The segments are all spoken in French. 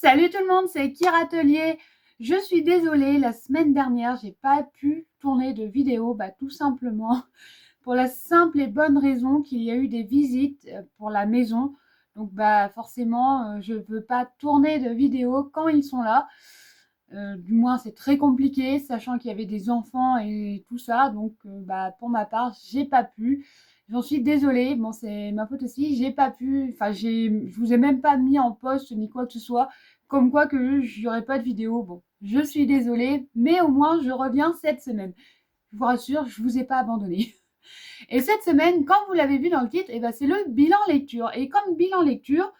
Salut tout le monde, c'est Kira Atelier. Je suis désolée, la semaine dernière, j'ai pas pu tourner de vidéo, tout simplement pour la simple et bonne raison qu'il y a eu des visites pour la maison. Donc forcément, je veux pas tourner de vidéo quand ils sont là. Du moins, c'est très compliqué, sachant qu'il y avait des enfants et tout ça. Donc, pour ma part, j'ai pas pu. J'en suis désolée. Bon, c'est ma faute aussi. J'ai pas pu. Enfin, je vous ai même pas mis en post ni quoi que ce soit. Comme quoi que j'aurais pas de vidéo. Bon, je suis désolée, mais au moins, je reviens cette semaine. Je vous rassure, je vous ai pas abandonné. Et cette semaine, comme vous l'avez vu dans le titre, c'est le bilan lecture. Et comme bilan lecture,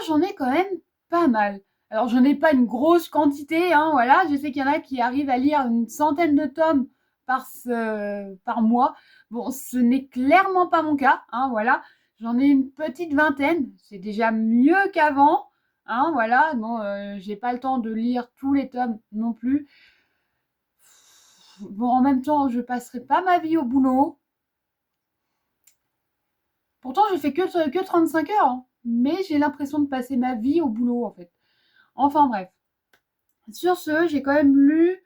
j'en ai quand même pas mal. Alors, j'en ai pas une grosse quantité, hein, voilà. Je sais qu'il y en a qui arrivent à lire une centaine de tomes par mois. Bon, ce n'est clairement pas mon cas, hein, voilà. J'en ai une petite vingtaine. C'est déjà mieux qu'avant, hein, voilà. Bon, j'ai pas le temps de lire tous les tomes non plus. Bon, en même temps, je passerai pas ma vie au boulot. Pourtant, je fais que 35 heures, hein, mais j'ai l'impression de passer ma vie au boulot, en fait. Enfin bref. Sur ce, j'ai quand même lu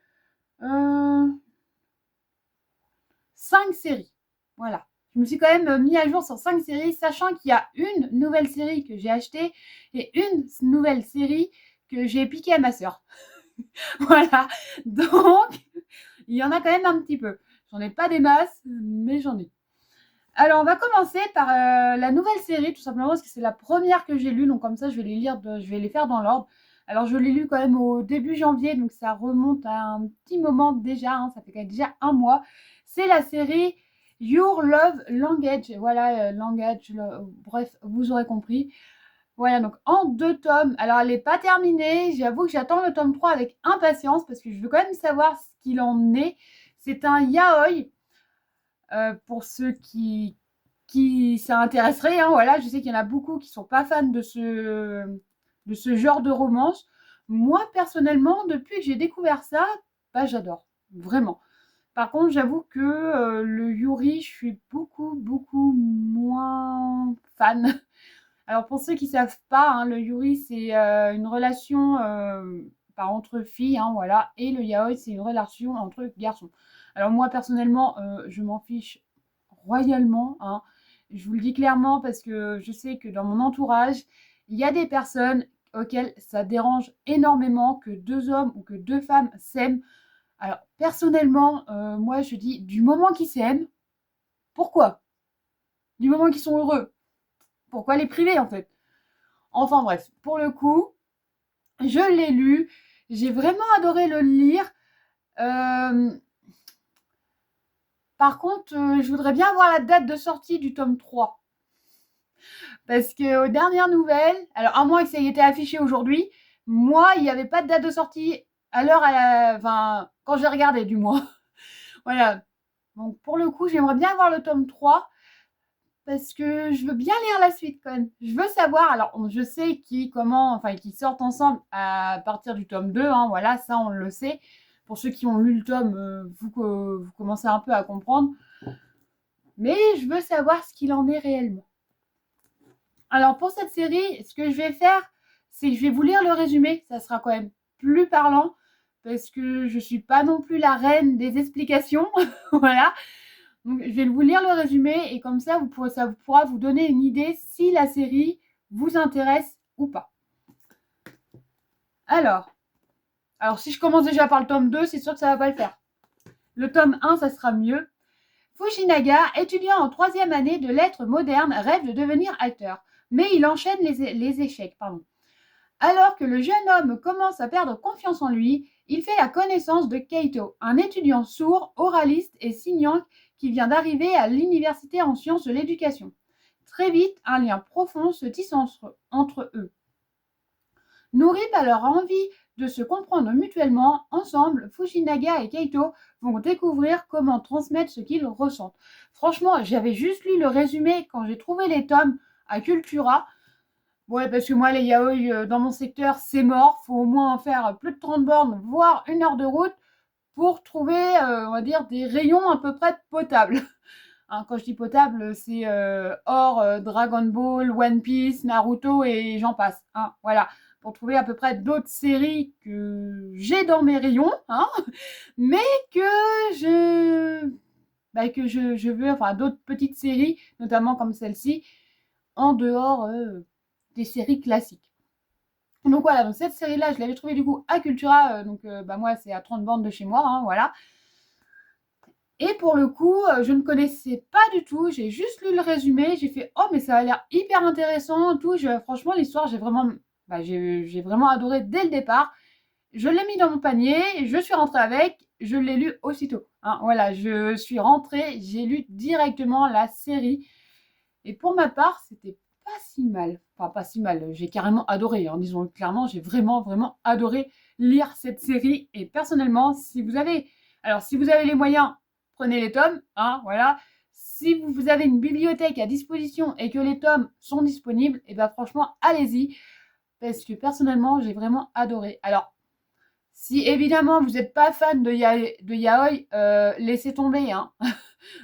5 séries. Voilà. Je me suis quand même mis à jour sur 5 séries, sachant qu'il y a une nouvelle série que j'ai achetée et une nouvelle série que j'ai piquée à ma sœur. Voilà. Donc, il y en a quand même un petit peu. J'en ai pas des masses, mais j'en ai. Alors, on va commencer par la nouvelle série, tout simplement parce que c'est la première que j'ai lue. Donc, comme ça, je vais les lire, je vais les faire dans l'ordre. Alors, je l'ai lu quand même au début janvier, donc ça remonte à un petit moment déjà, hein, ça fait quand même déjà un mois. C'est la série Your Love Language. Voilà, langage, bref, vous aurez compris. Voilà, donc en 2 tomes. Alors, elle n'est pas terminée. J'avoue que j'attends le tome 3 avec impatience parce que je veux quand même savoir ce qu'il en est. C'est un yaoi. Pour ceux qui ça intéresserait, hein, voilà, je sais qu'il y en a beaucoup qui sont pas fans de ce genre de romance. Moi, personnellement, depuis que j'ai découvert ça, j'adore, vraiment. Par contre, j'avoue que le Yuri, je suis beaucoup moins fan. Alors, pour ceux qui savent pas, hein, le Yuri, c'est une relation entre filles, hein, voilà, et le Yaoi, c'est une relation entre garçons. Alors, moi, personnellement, je m'en fiche royalement, hein. Je vous le dis clairement parce que je sais que dans mon entourage, il y a des personnes auxquelles ça dérange énormément que 2 hommes ou que 2 femmes s'aiment. Alors, personnellement, moi, je dis du moment qu'ils s'aiment, pourquoi? Du moment qu'ils sont heureux, pourquoi les priver en fait? Enfin bref, pour le coup, je l'ai lu, j'ai vraiment adoré le lire. Euh, Par contre, je voudrais bien avoir la date de sortie du tome 3. Parce que aux dernières nouvelles, alors à moins que ça ait été affiché aujourd'hui, moi, il n'y avait pas de date de sortie à l'heure, enfin, quand j'ai regardé du moins. Voilà. Donc pour le coup, j'aimerais bien avoir le tome 3 parce que je veux bien lire la suite quand même. Je veux savoir, alors je sais qu'ils sortent ensemble à partir du tome 2, hein, voilà, ça on le sait. Pour ceux qui ont lu le tome, vous commencez un peu à comprendre. Mais je veux savoir ce qu'il en est réellement. Alors pour cette série, ce que je vais faire, c'est que je vais vous lire le résumé. Ça sera quand même plus parlant parce que je suis pas non plus la reine des explications. Voilà. Donc je vais vous lire le résumé et comme ça, ça pourra vous donner une idée si la série vous intéresse ou pas. Alors si je commence déjà par le tome 2, c'est sûr que ça va pas le faire. Le tome 1, ça sera mieux. Fujinaga, étudiant en 3e année de lettres modernes, rêve de devenir acteur, mais il enchaîne les échecs. Alors que le jeune homme commence à perdre confiance en lui, il fait la connaissance de Keito, un étudiant sourd, oraliste et signant qui vient d'arriver à l'université en sciences de l'éducation. Très vite, un lien profond se tisse entre eux. Nourris par leur envie de se comprendre mutuellement, ensemble, Fujinaga et Keito vont découvrir comment transmettre ce qu'ils ressentent. Franchement, j'avais juste lu le résumé quand j'ai trouvé les tomes à Cultura. Ouais, parce que moi, les yaoi dans mon secteur, c'est mort. Faut au moins en faire plus de 30 bornes, voire 1 heure de route pour trouver, on va dire, des rayons à peu près potables. Hein, quand je dis potable, c'est hors Dragon Ball, One Piece, Naruto et j'en passe. Hein, voilà. pour trouver à peu près d'autres séries que j'ai dans mes rayons, hein, mais que je veux, enfin d'autres petites séries, notamment comme celle-ci, en dehors des séries classiques. Donc voilà, donc cette série-là, je l'avais trouvée du coup à Cultura, moi c'est à 30 bornes de chez moi, hein, voilà. Et pour le coup, je ne connaissais pas du tout, j'ai juste lu le résumé, j'ai fait: «Oh mais ça a l'air hyper intéressant, tout». Franchement l'histoire, j'ai vraiment adoré dès le départ. Je l'ai mis dans mon panier, je suis rentrée avec, je l'ai lu aussitôt, hein, voilà, je suis rentrée, j'ai lu directement la série et pour ma part, c'était pas si mal. Enfin, pas si mal, j'ai carrément adoré, hein, disons-le clairement, j'ai vraiment, vraiment adoré lire cette série et personnellement, si vous avez les moyens, prenez les tomes, hein, voilà. Si vous avez une bibliothèque à disposition et que les tomes sont disponibles, et ben franchement, allez-y, parce que personnellement, j'ai vraiment adoré. Alors, si évidemment vous n'êtes pas fan de yaoi, laissez tomber, hein.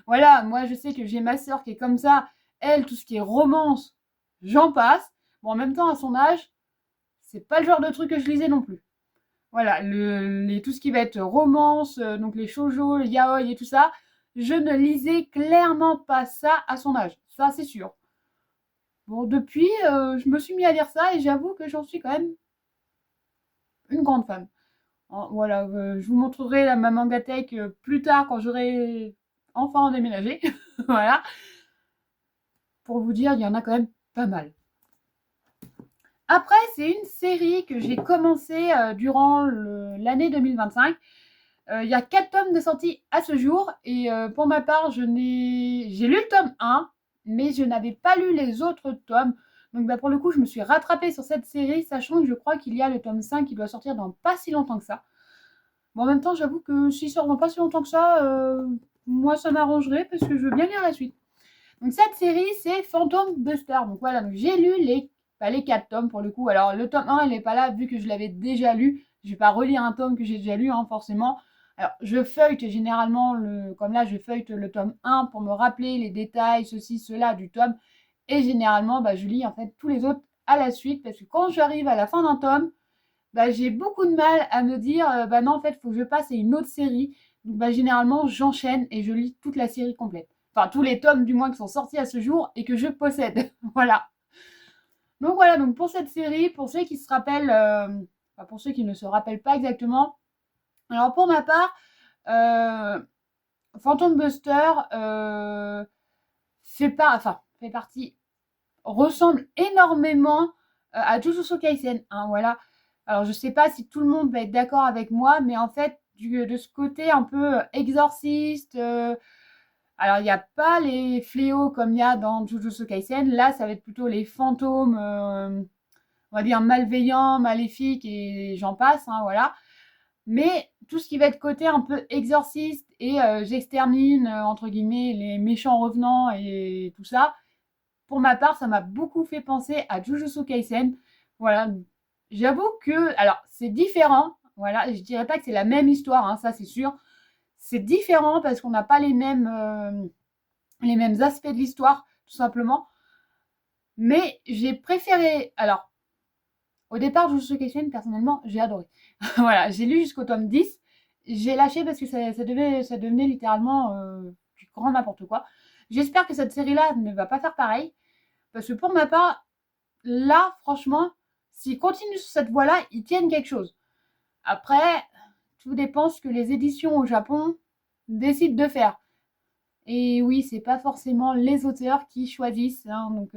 Voilà, moi je sais que j'ai ma sœur qui est comme ça. Elle, tout ce qui est romance, j'en passe. Bon, en même temps, à son âge, c'est pas le genre de truc que je lisais non plus. Voilà, tout ce qui va être romance, donc les shoujo, les yaoi et tout ça, je ne lisais clairement pas ça à son âge. Ça, c'est sûr. Bon, depuis, je me suis mis à lire ça et j'avoue que j'en suis quand même une grande fan. Voilà, je vous montrerai ma mangatech plus tard quand j'aurai enfin déménagé. Voilà. Pour vous dire, il y en a quand même pas mal. Après, c'est une série que j'ai commencé durant l'année 2025. Il y a 4 tomes de sortie à ce jour. Et pour ma part, j'ai lu le tome 1, mais je n'avais pas lu les autres tomes. Donc pour le coup, je me suis rattrapée sur cette série, sachant que je crois qu'il y a le tome 5 qui doit sortir dans pas si longtemps que ça. Bon, en même temps, j'avoue que s'il sort dans pas si longtemps que ça, moi ça m'arrangerait parce que je veux bien lire la suite. Donc cette série, c'est Phantom Buster. Donc voilà, donc j'ai lu les 4 tomes pour le coup. Alors le tome 1, il n'est pas là vu que je l'avais déjà lu. Je vais pas relire un tome que j'ai déjà lu, hein, forcément. Alors je feuillete généralement, comme là, je feuillete le tome 1 pour me rappeler les détails, ceci, cela du tome. Et généralement, je lis en fait tous les autres à la suite parce que quand j'arrive à la fin d'un tome, j'ai beaucoup de mal à me dire, non, en fait, il faut que je passe à une autre série. Donc, généralement, j'enchaîne et je lis toute la série complète. Enfin, tous les tomes, du moins, qui sont sortis à ce jour et que je possède. Voilà. Donc, voilà, donc pour cette série, pour ceux qui se rappellent, pour ceux qui ne se rappellent pas exactement, alors pour ma part, Phantom Buster fait partie, ressemble énormément à Jujutsu Kaisen, hein, voilà. Alors, je sais pas si tout le monde va être d'accord avec moi, mais en fait, de ce côté un peu exorciste, alors il n'y a pas les fléaux comme il y a dans Jujutsu Kaisen. Là, ça va être plutôt les fantômes, on va dire malveillants, maléfiques et j'en passe, hein, voilà. Mais tout ce qui va être côté un peu exorciste et j'extermine, entre guillemets, les méchants revenants et tout ça, pour ma part, ça m'a beaucoup fait penser à Jujutsu Kaisen. Voilà. J'avoue que, alors, c'est différent. Voilà. Je dirais pas que c'est la même histoire, hein, ça c'est sûr. C'est différent parce qu'on n'a pas les mêmes aspects de l'histoire, tout simplement. Mais j'ai préféré. Alors, au départ, Jujutsu Kaisen, personnellement, j'ai adoré. Voilà. J'ai lu jusqu'au tome 10. J'ai lâché parce que ça devenait littéralement du grand n'importe quoi. J'espère que cette série-là ne va pas faire pareil. Parce que pour ma part, là, franchement, s'ils continuent sur cette voie-là, ils tiennent quelque chose. Après, tout dépend ce que les éditions au Japon décident de faire. Et oui, c'est pas forcément les auteurs qui choisissent, hein, donc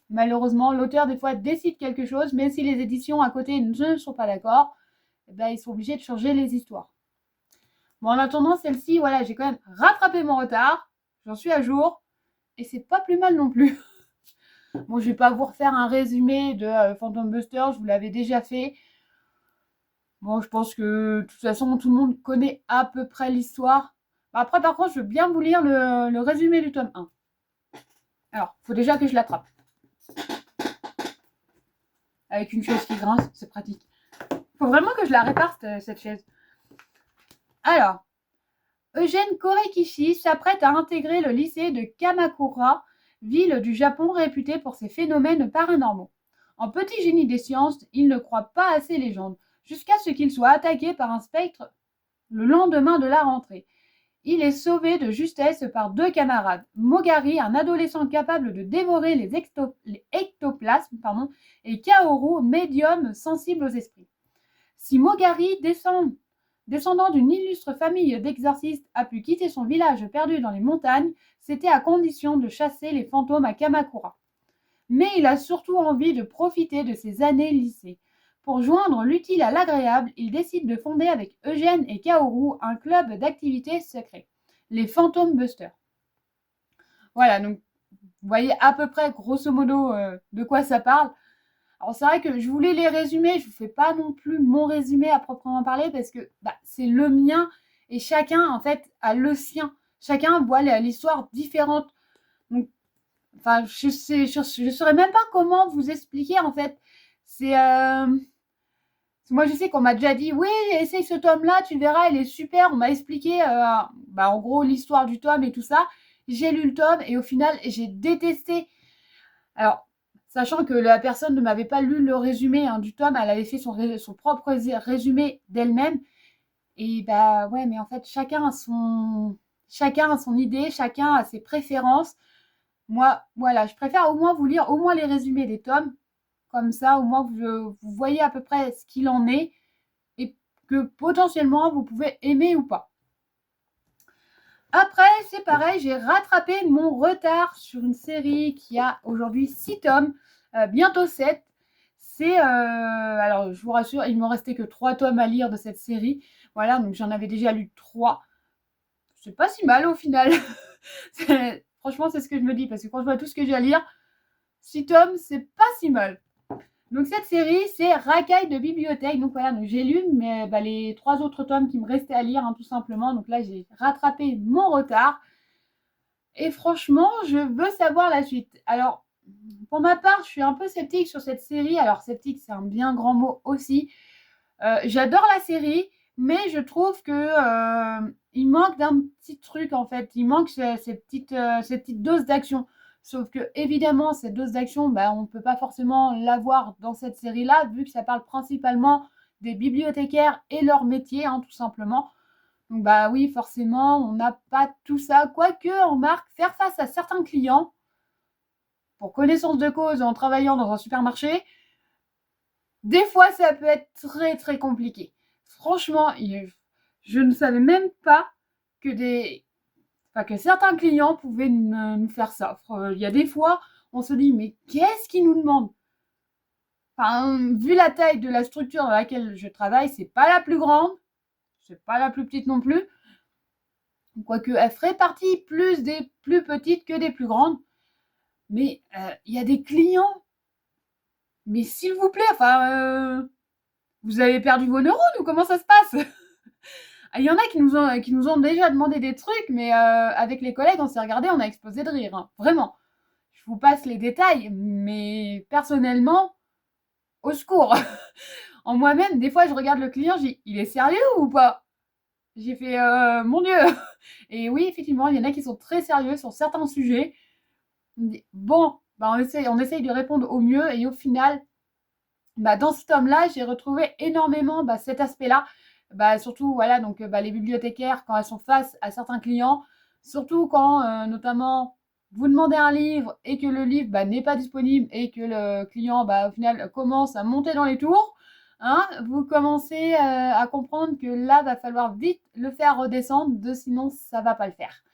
malheureusement, l'auteur des fois décide quelque chose, mais si les éditions à côté ne sont pas d'accord, ils sont obligés de changer les histoires. Bon, en attendant, celle-ci, voilà, j'ai quand même rattrapé mon retard, j'en suis à jour, et c'est pas plus mal non plus. Bon, je vais pas vous refaire un résumé de Phantom Buster, je vous l'avais déjà fait. Bon, je pense que de toute façon, tout le monde connaît à peu près l'histoire. Après, par contre, je veux bien vous lire le résumé du tome 1. Alors, il faut déjà que je l'attrape. Avec une chaise qui grince, c'est pratique. Il faut vraiment que je la répare, cette chaise. Alors, Eugène Korekishi s'apprête à intégrer le lycée de Kamakura, ville du Japon réputée pour ses phénomènes paranormaux. En petit génie des sciences, il ne croit pas à ces légendes, jusqu'à ce qu'il soit attaqué par un spectre le lendemain de la rentrée. Il est sauvé de justesse par 2 camarades, Mogari, un adolescent capable de dévorer les ectoplasmes, et Kaoru, médium sensible aux esprits. Si Mogari, descendant d'une illustre famille d'exorcistes, a pu quitter son village perdu dans les montagnes, c'était à condition de chasser les fantômes à Kamakura. Mais il a surtout envie de profiter de ses années lycée. Pour joindre l'utile à l'agréable, il décide de fonder avec Eugène et Kaoru un club d'activités secrets, les Phantom Busters. Voilà, donc vous voyez à peu près grosso modo de quoi ça parle. Alors c'est vrai que je voulais les résumer, je ne vous fais pas non plus mon résumé à proprement parler parce que c'est le mien et chacun en fait a le sien. Chacun voit l'histoire différente. Donc enfin, je saurais même pas comment vous expliquer en fait. C'est moi je sais qu'on m'a déjà dit oui, essaye ce tome-là, tu verras, il est super. On m'a expliqué en gros l'histoire du tome et tout ça. J'ai lu le tome et au final j'ai détesté. Alors sachant que la personne ne m'avait pas lu le résumé du tome, elle avait fait son propre résumé d'elle-même. Et ouais, mais en fait chacun a son idée, chacun a ses préférences. Moi, voilà, je préfère au moins vous lire au moins les résumés des tomes. Comme ça, au moins, vous voyez à peu près ce qu'il en est et que potentiellement, vous pouvez aimer ou pas. Après, c'est pareil, j'ai rattrapé mon retard sur une série qui a aujourd'hui 6 tomes, bientôt 7. Alors, je vous rassure, il ne me restait que 3 tomes à lire de cette série. Voilà, donc j'en avais déjà lu 3. C'est pas si mal au final. Franchement, c'est ce que je me dis, parce que quand je vois tout ce que j'ai à lire, 6 tomes, c'est pas si mal. Donc cette série, c'est Racaille de bibliothèque. Donc voilà, donc j'ai lu les 3 autres tomes qui me restaient à lire, tout simplement. Donc là, j'ai rattrapé mon retard. Et franchement, je veux savoir la suite. Alors, pour ma part, je suis un peu sceptique sur cette série. Alors, sceptique, c'est un bien grand mot aussi. J'adore la série, mais je trouve que il manque d'un petit truc en fait. Il manque cette petite dose d'action. Sauf que évidemment, cette dose d'action, on ne peut pas forcément l'avoir dans cette série-là, vu que ça parle principalement des bibliothécaires et leur métier, tout simplement. Donc oui, forcément, on n'a pas tout ça. Quoique, on marque faire face à certains clients, pour connaissance de cause en travaillant dans un supermarché, des fois, ça peut être très, très compliqué. Franchement, je ne savais même pas que certains clients pouvaient nous faire ça. Il y a des fois, on se dit, mais qu'est-ce qu'ils nous demandent? Enfin, vu la taille de la structure dans laquelle je travaille, c'est pas la plus grande, c'est pas la plus petite non plus. Quoique, elle ferait partie plus des plus petites que des plus grandes. Mais il y a des clients. Mais s'il vous plaît, vous avez perdu vos neurones ou comment ça se passe? Il y en a qui nous ont déjà demandé des trucs, mais avec les collègues, on s'est regardé, on a explosé de rire. Vraiment. Je vous passe les détails, mais personnellement, au secours. En moi-même, des fois, je regarde le client, je dis, il est sérieux ou pas? J'ai fait, mon Dieu. Et oui, effectivement, il y en a qui sont très sérieux sur certains sujets. Bon, on essaye de répondre au mieux et au final, dans ce tome-là, j'ai retrouvé énormément cet aspect-là. Surtout, voilà, donc les bibliothécaires, quand elles sont face à certains clients, surtout quand, notamment, vous demandez un livre et que le livre n'est pas disponible et que le client, au final, commence à monter dans les tours, vous commencez à comprendre que là, va falloir vite le faire redescendre, sinon, ça va pas le faire.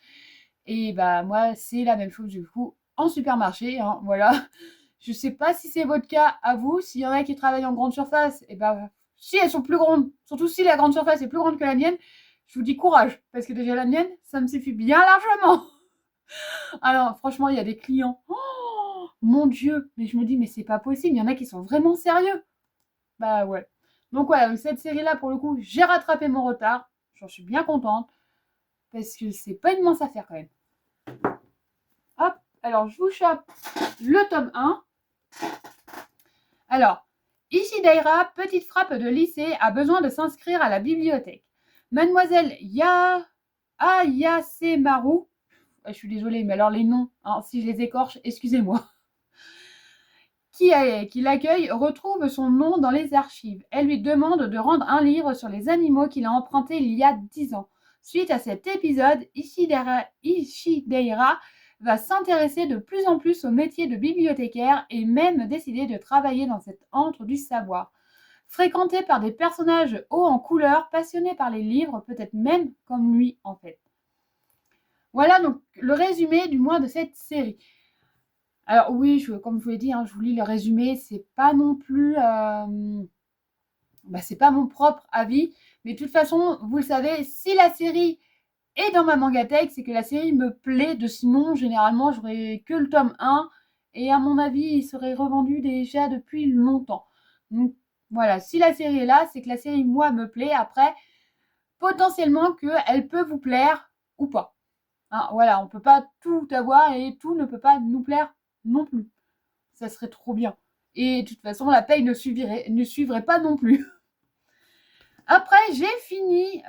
Et moi, c'est la même chose du coup en supermarché, voilà. Je sais pas si c'est votre cas à vous, s'il y en a qui travaillent en grande surface, et si elles sont plus grandes, surtout si la grande surface est plus grande que la mienne, je vous dis courage, parce que déjà la mienne, ça me suffit bien largement. Alors franchement, il y a des clients, oh, mon Dieu, mais je me dis, mais c'est pas possible, il y en a qui sont vraiment sérieux. Ouais. Donc voilà, cette série-là, pour le coup, j'ai rattrapé mon retard, j'en suis bien contente, parce que c'est pas une mince affaire quand même. Hop, alors je vous chope le tome 1. Alors, Ishidaira, petite frappe de lycée, a besoin de s'inscrire à la bibliothèque. Mademoiselle Ayasemaru, je suis désolée, mais alors les noms, si je les écorche, excusez-moi, qui l'accueille retrouve son nom dans les archives. Elle lui demande de rendre un livre sur les animaux qu'il a emprunté il y a 10 ans. Suite à cet épisode, Ishideira va s'intéresser de plus en plus au métier de bibliothécaire et même décider de travailler dans cette antre du savoir. Fréquenté par des personnages hauts en couleur, passionnés par les livres, peut-être même comme lui en fait. Voilà donc le résumé du moins de cette série. Alors oui, comme je vous l'ai dit, je vous lis le résumé, c'est pas non plus... c'est pas mon propre avis, mais de toute façon, vous le savez, si la série est dans ma Mangatech, c'est que la série me plaît, sinon, généralement, j'aurais que le tome 1, et à mon avis, il serait revendu déjà depuis longtemps. Donc voilà, si la série est là, c'est que la série, moi, me plaît. Après, potentiellement qu'elle peut vous plaire ou pas. Voilà, on ne peut pas tout avoir et tout ne peut pas nous plaire non plus. Ça serait trop bien. Et de toute façon, la paye ne suivrait pas non plus. Après, j'ai fini.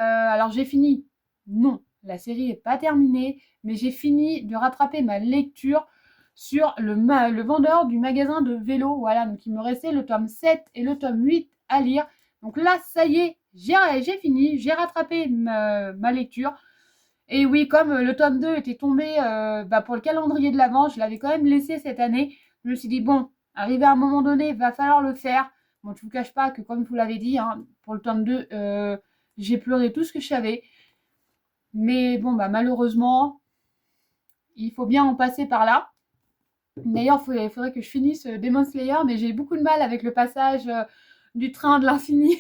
Non, la série n'est pas terminée, mais j'ai fini de rattraper ma lecture sur le vendeur du magasin de vélo. Voilà, donc il me restait le tome 7 et le tome 8 à lire. Donc là, ça y est, j'ai fini, j'ai rattrapé ma lecture. Et oui, comme le tome 2 était tombé pour le calendrier de l'Avent, je l'avais quand même laissé cette année. Je me suis dit, bon, arrivé à un moment donné, il va falloir le faire. Bon, je ne vous cache pas que, comme je vous l'avais dit, pour le tome 2, j'ai pleuré tout ce que je savais. Mais bon, malheureusement, il faut bien en passer par là. D'ailleurs, il faudrait que je finisse Demon Slayer, mais j'ai beaucoup de mal avec le passage du train de l'infini.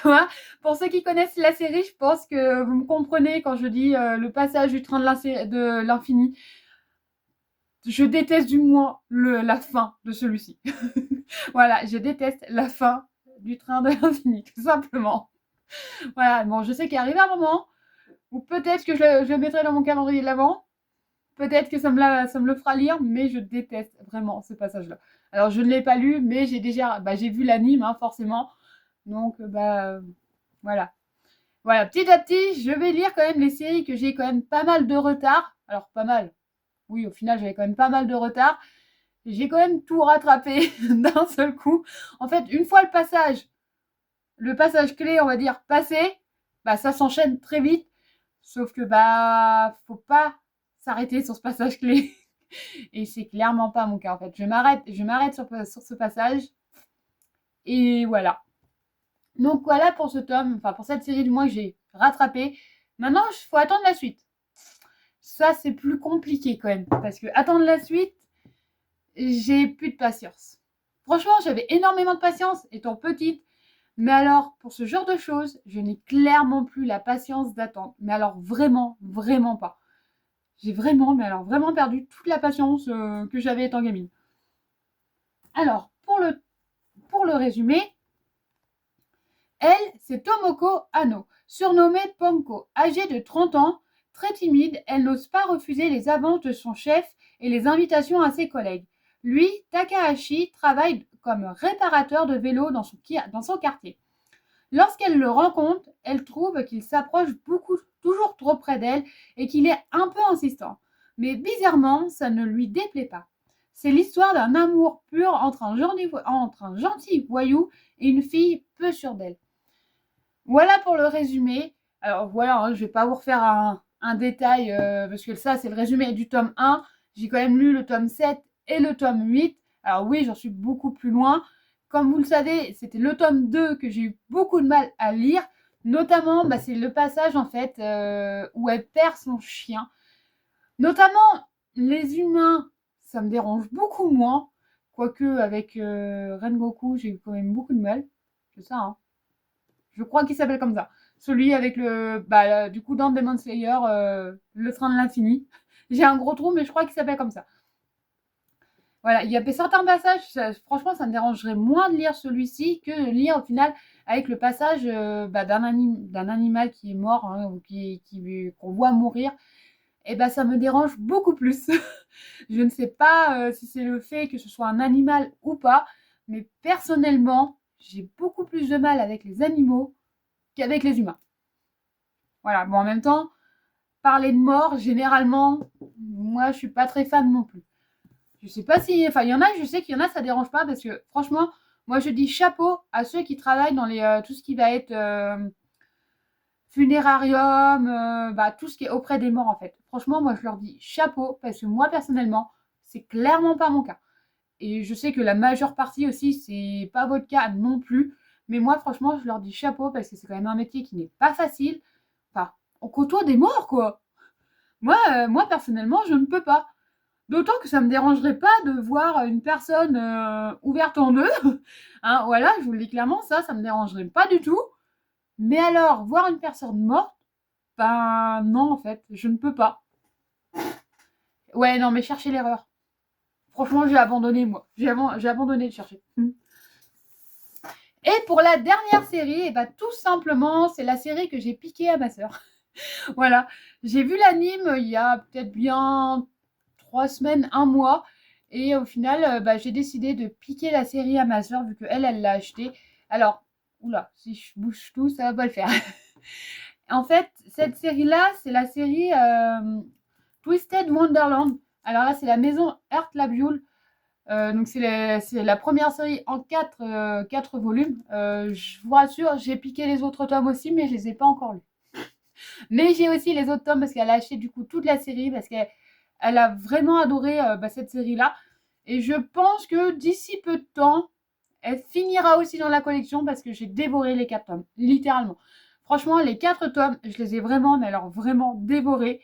Voilà. Pour ceux qui connaissent la série, je pense que vous me comprenez quand je dis le passage du train de l'infini. Je déteste du moins la fin de celui-ci. Voilà, je déteste la fin du train de l'infini, tout simplement. Voilà, bon, je sais qu'il arrive un moment où peut-être que je le mettrai dans mon calendrier de l'Avent. Peut-être que ça me le fera lire, mais je déteste vraiment ce passage-là. Alors, je ne l'ai pas lu, mais j'ai vu l'anime, forcément. Donc, voilà. Voilà, petit à petit, je vais lire quand même les séries que j'ai quand même pas mal de retard. Alors, pas mal. Oui, au final, j'avais quand même pas mal de retard. J'ai quand même tout rattrapé d'un seul coup. En fait, une fois le passage clé, on va dire, passé, ça s'enchaîne très vite. Sauf que, faut pas s'arrêter sur ce passage clé. Et c'est clairement pas mon cas, en fait. Je m'arrête sur ce passage. Et voilà. Donc voilà pour ce tome, pour cette série du moins que j'ai rattrapé. Maintenant, il faut attendre la suite. Ça, c'est plus compliqué quand même. Parce que attendre la suite, j'ai plus de patience. Franchement, j'avais énormément de patience étant petite. Mais alors, pour ce genre de choses, je n'ai clairement plus la patience d'attendre. Mais alors, vraiment, vraiment pas. J'ai vraiment perdu toute la patience que j'avais étant gamine. Alors, pour le résumé, elle, c'est Tomoko Hano, surnommée Ponko. Âgée de 30 ans, très timide, elle n'ose pas refuser les avances de son chef et les invitations à ses collègues. Lui, Takahashi, travaille comme réparateur de vélos dans son quartier. Lorsqu'elle le rencontre, elle trouve qu'il s'approche toujours trop près d'elle et qu'il est un peu insistant. Mais bizarrement, ça ne lui déplaît pas. C'est l'histoire d'un amour pur entre un gentil voyou et une fille peu sûre d'elle. Voilà pour le résumé. Alors voilà, je ne vais pas vous refaire un détail, parce que ça, c'est le résumé du tome 1. J'ai quand même lu le tome 7 et le tome 8. Alors oui, j'en suis beaucoup plus loin. Comme vous le savez, c'était le tome 2 que j'ai eu beaucoup de mal à lire. Notamment, c'est le passage, en fait, où elle perd son chien. Notamment, les humains, ça me dérange beaucoup moins. Quoique, avec Rengoku, j'ai eu quand même beaucoup de mal. C'est ça, Je crois qu'il s'appelle comme ça. Celui avec du coup, dans Demon Slayer, le train de l'infini. J'ai un gros trou, mais je crois qu'il s'appelle comme ça. Voilà, il y a certains passages, franchement, ça me dérangerait moins de lire celui-ci que de lire au final avec le passage d'un animal qui est mort, ou qu'on voit mourir. Et ça me dérange beaucoup plus. Je ne sais pas si c'est le fait que ce soit un animal ou pas, mais personnellement, j'ai beaucoup plus de mal avec les animaux qu'avec les humains. Voilà, bon, en même temps, parler de mort, généralement, moi, je suis pas très fan non plus. Je sais pas si... Enfin, il y en a, je sais qu'il y en a, ça dérange pas parce que franchement, moi je dis chapeau à ceux qui travaillent dans tout ce qui va être funérarium, tout ce qui est auprès des morts en fait. Franchement, moi je leur dis chapeau parce que moi personnellement, c'est clairement pas mon cas. Et je sais que la majeure partie aussi, c'est pas votre cas non plus. Mais moi, franchement, je leur dis chapeau parce que c'est quand même un métier qui n'est pas facile. Enfin, on côtoie des morts, quoi. Moi personnellement, je ne peux pas. D'autant que ça me dérangerait pas de voir une personne ouverte en deux. Hein, voilà, je vous le dis clairement, ça me dérangerait pas du tout. Mais alors, voir une personne morte, ben non, en fait, je ne peux pas. Ouais, non, mais cherchez l'erreur. Franchement, j'ai abandonné, moi. J'ai abandonné de chercher. Et pour la dernière série, et bah, tout simplement, c'est la série que j'ai piquée à ma sœur. Voilà, j'ai vu l'anime il y a peut-être bien 3 semaines, un mois. Et au final, j'ai décidé de piquer la série à ma sœur vu qu'elle, elle l'a acheté. Alors, oula, si je bouge tout, ça va pas le faire. En fait, cette série-là, c'est la série Twisted Wonderland. Alors là, c'est la maison Earth Labule. Donc c'est la première série en 4 volumes. Je vous rassure, j'ai piqué les autres tomes aussi, mais je les ai pas encore lus. Mais j'ai aussi les autres tomes parce qu'elle a acheté du coup toute la série parce qu'elle a vraiment adoré cette série-là. Et je pense que d'ici peu de temps, elle finira aussi dans la collection parce que j'ai dévoré les 4 tomes, littéralement. Franchement, les 4 tomes, je les ai vraiment, mais alors vraiment dévorés.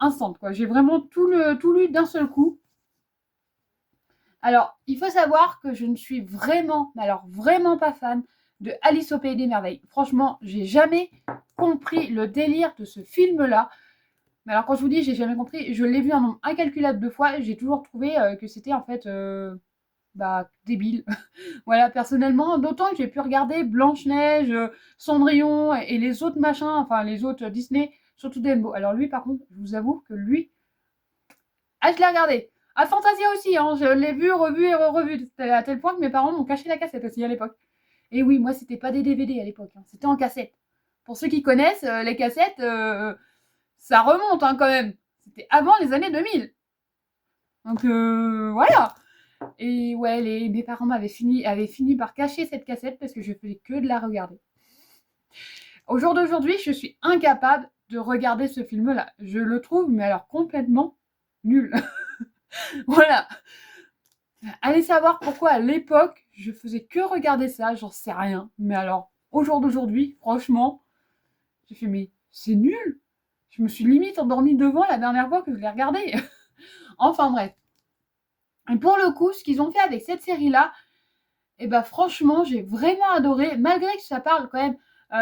Instant, quoi. J'ai vraiment tout lu d'un seul coup. Alors, il faut savoir que je ne suis vraiment, mais alors vraiment pas fan de Alice au Pays des Merveilles. Franchement, j'ai jamais compris le délire de ce film-là. Mais alors, quand je vous dis j'ai jamais compris, je l'ai vu un nombre incalculable de fois et j'ai toujours trouvé que c'était en fait débile. Voilà, personnellement, d'autant que j'ai pu regarder Blanche-Neige, Cendrillon et les autres machins, enfin les autres Disney, surtout Dumbo. Alors lui, par contre, je vous avoue que lui, je l'ai regardé. À Fantasia aussi, hein, je l'ai vu, revu et revu. À tel point que mes parents m'ont caché la cassette aussi à l'époque. Et oui, moi, c'était pas des DVD à l'époque, hein, c'était en cassette. Pour ceux qui connaissent, les cassettes, ça remonte hein, quand même. C'était avant les années 2000. Donc voilà. Et ouais, mes parents avaient fini par cacher cette cassette parce que je faisais que de la regarder. Au jour d'aujourd'hui, je suis incapable de regarder ce film-là. Je le trouve, mais alors complètement nul. Voilà. Allez savoir pourquoi à l'époque, je faisais que regarder ça, j'en sais rien. Mais alors, au jour d'aujourd'hui, franchement, j'ai fait, mais c'est nul. Je me suis limite endormie devant la dernière fois que je l'ai regardé. Enfin bref. Et pour le coup, ce qu'ils ont fait avec cette série-là, franchement, j'ai vraiment adoré, malgré que ça parle quand même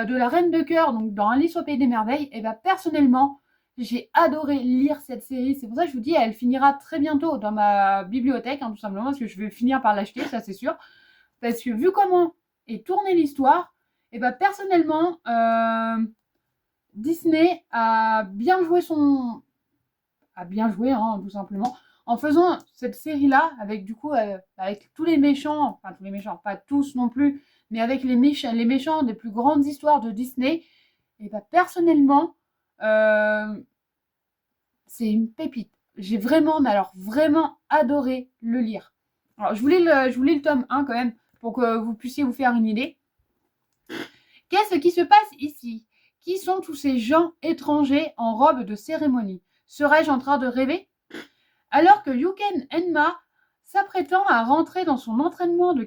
de la Reine de Cœur, donc dans Alice au Pays des Merveilles, personnellement, j'ai adoré lire cette série. C'est pour ça que je vous dis, elle finira très bientôt dans ma bibliothèque, hein, tout simplement, parce que je vais finir par l'acheter, ça c'est sûr. Parce que vu comment est tournée l'histoire, personnellement, Disney a bien joué hein, tout simplement, en faisant cette série-là, avec du coup, avec tous les méchants, enfin tous les méchants, pas tous non plus, mais avec les méchants des plus grandes histoires de Disney, personnellement, c'est une pépite. J'ai vraiment, mais alors vraiment adoré le lire. Alors, je vous lis le tome 1 quand même, pour que vous puissiez vous faire une idée. Qu'est-ce qui se passe ici? Qui sont tous ces gens étrangers en robe de cérémonie? Serais-je en train de rêver? Alors que Yuken Enma s'apprêtant à rentrer de son entraînement de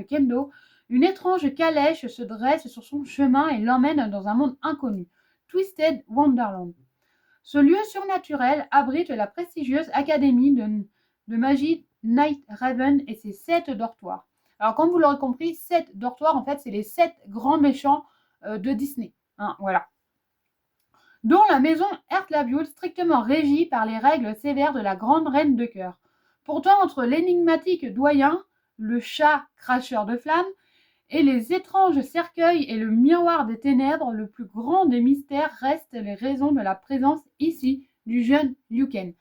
kendo, une étrange calèche se dresse sur son chemin et l'emmène dans un monde inconnu, Twisted Wonderland. Ce lieu surnaturel abrite la prestigieuse académie de magie Night Raven et ses 7 dortoirs. Alors, comme vous l'aurez compris, 7 dortoirs, en fait, c'est les 7 grands méchants de Disney. Hein, voilà. Dont la maison Earth-Labule, strictement régie par les règles sévères de la grande reine de cœur. Pourtant, entre l'énigmatique doyen, le chat cracheur de flammes, et les étranges cercueils et le miroir des ténèbres, le plus grand des mystères reste les raisons de la présence ici du jeune Yuken.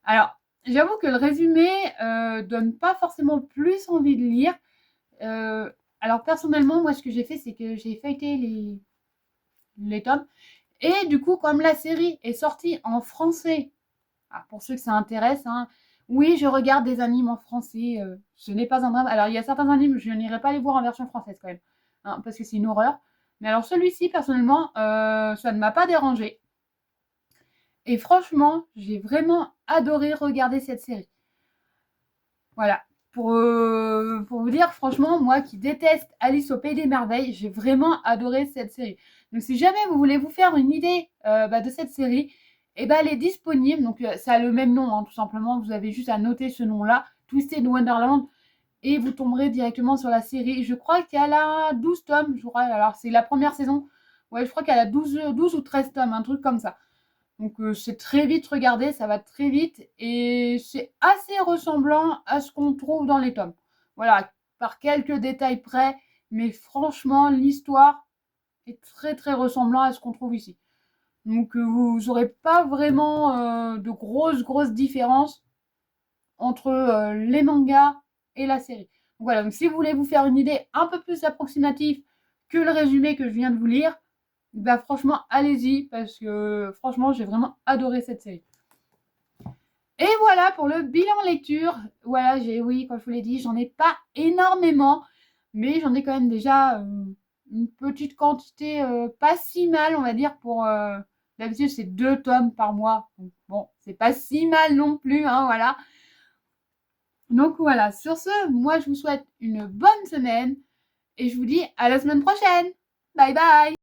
Alors, j'avoue que le résumé donne pas forcément plus envie de lire. Alors personnellement, moi ce que j'ai fait, c'est que j'ai feuilleté les tomes Et du coup, comme la série est sortie en français, pour ceux que ça intéresse, hein, oui, je regarde des animes en français. Ce n'est pas un drame. Alors, il y a certains animes, je n'irai pas les voir en version française quand même, hein, parce que c'est une horreur. Mais alors, celui-ci, personnellement, ça ne m'a pas dérangé. Et franchement, j'ai vraiment adoré regarder cette série. Voilà. Pour vous dire, franchement, moi qui déteste Alice au Pays des Merveilles, j'ai vraiment adoré cette série. Donc, si jamais vous voulez vous faire une idée de cette série, eh ben, elle est disponible. Donc, ça a le même nom, hein, tout simplement. Vous avez juste à noter ce nom-là, Twisted Wonderland, et vous tomberez directement sur la série. Je crois qu'elle a 12 tomes. Je crois. Alors, c'est la première saison. Ouais, je crois qu'elle a 12 ou 13 tomes, un truc comme ça. Donc c'est très vite regardé, ça va très vite et c'est assez ressemblant à ce qu'on trouve dans les tomes. Voilà, par quelques détails près, mais franchement, l'histoire est très très ressemblant à ce qu'on trouve ici. Donc vous n'aurez pas vraiment de grosses différences entre les mangas et la série. Donc voilà, donc si vous voulez vous faire une idée un peu plus approximative que le résumé que je viens de vous lire, bah franchement, allez-y, parce que franchement, j'ai vraiment adoré cette série. Et voilà pour le bilan lecture. Voilà, oui, comme je vous l'ai dit, j'en ai pas énormément, mais j'en ai quand même déjà une petite quantité, pas si mal, on va dire, pour... D'habitude, c'est 2 tomes par mois. Donc, bon, c'est pas si mal non plus, hein, voilà. Donc voilà, sur ce, moi, je vous souhaite une bonne semaine et je vous dis à la semaine prochaine. Bye bye!